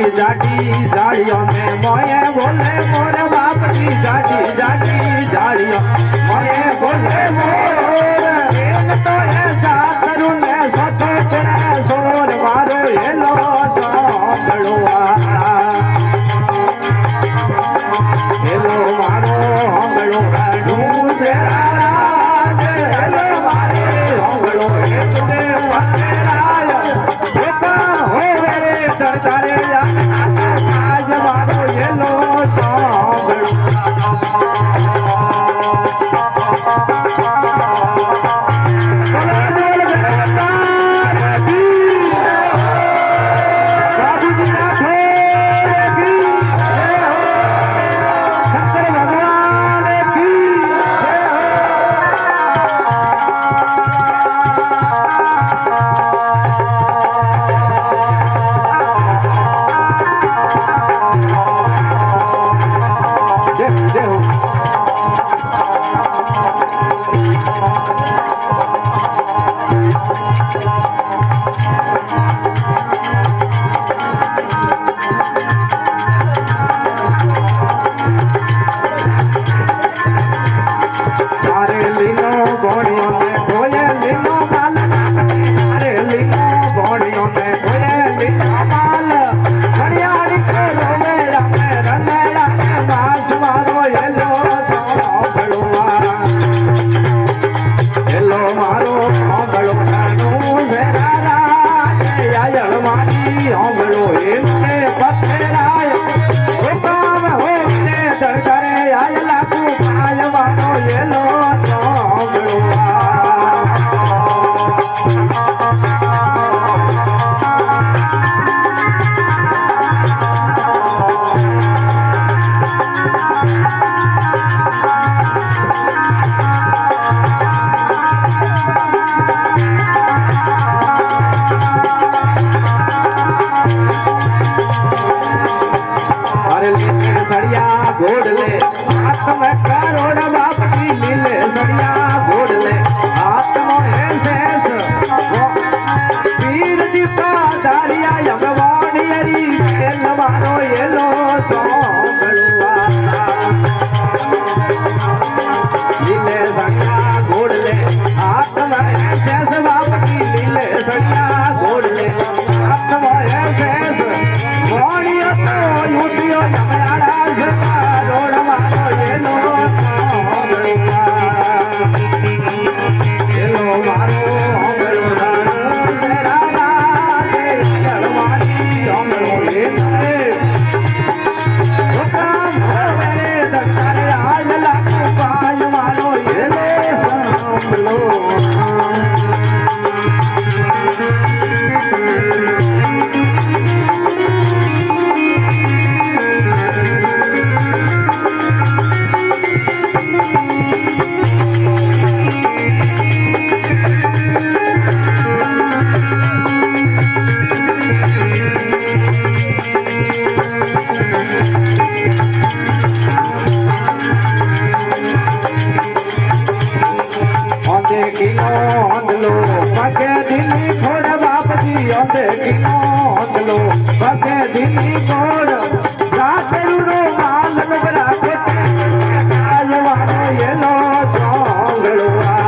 की जाटी जाड़ियों में मोए बोले मोर बाप की जाटी जाटी जाड़ियों मोए बोले मोर एक तो ऐसा करूँ मैं सतो तेरे सोर मारो ये लो सांभळुआ ये लो मारो सांभळो रणू से राज ये लो मारे सांभळो ये तुझे पतेराय देखा हो मेरे सरदारे आज मारो ये लो सांभळो घोड़ ले हाथ में करोड़ बाप की लीले सड़िया घोड़ ले हाथ में शेष पीर दीपा दारिया यमवाणी हरी खेल मारो ये लो सांभळुआ लीले सड़िया घोड़ ले हाथ में शेष बाप की लीले सड़िया घोड़ ले हाथ में शेष वाणी तो यूटियो यमयाड़ा रोड मारो ये लो सांभळुआ ये लो मारो सांभळो राणू तेरा राजे यलवानी सांभळो ये तेरे हुकम हो मेरे दरबार आज लाखों पाय मारो ये लो सांभळो पगे दिल्ली घोड़ बाप जी आंदे किनो हंसलो पगे दिल्ली घोड़ रातेरू रो माल नगरा के कालवानो ये लो सांभळुआ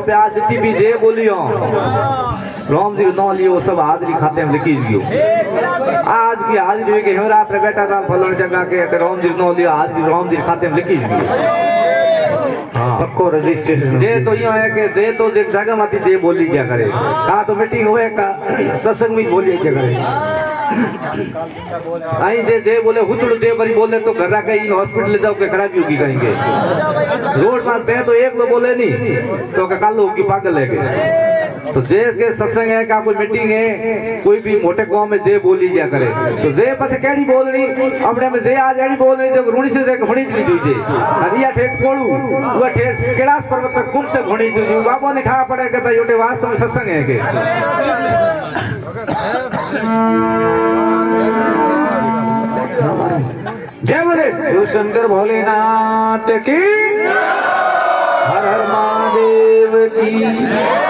पे आज जितनी भी जे बोलियो राम जी नौ लियो सब हाजरी खाते में लिखी गयो आज की हाजरी के रात रे बेटा साल फलन जगह के राम जी नौ लियो हाजरी राम जी खाते में लिखी गयो हाँ पक्को रजिस्ट्रेशन जे तो यो है कि जे तो जे जगह माती जे बोली जा करे का तो मीटिंग होए का सत्संग में बोली जा करे आई जे बोले हुतड़ जे बरी बोले तो घर के इन हॉस्पिटल ले जाओ के खराबी होगी कहेंगे रोड पर पे तो एक लोग बोले नहीं तो का कालो होगी पागल है के तो जे के सत्संग है का कोई मीटिंग है कोई भी मोटे गांव में जे बोली जा करे तो जे पछ केड़ी बोलनी अपने में जे आज एड़ी बोलनी जो रुणी से घणी ली दीजे हरिया ठेठ कोड़ू वो ठेठ कैलाश पर्वत तक घूम तक घणी दी बाबा ने खा पड़े के भाई ओटे वास्तव में सत्संग है के जय बोले शिव शंकर भोलेनाथ की हर हर महादेव की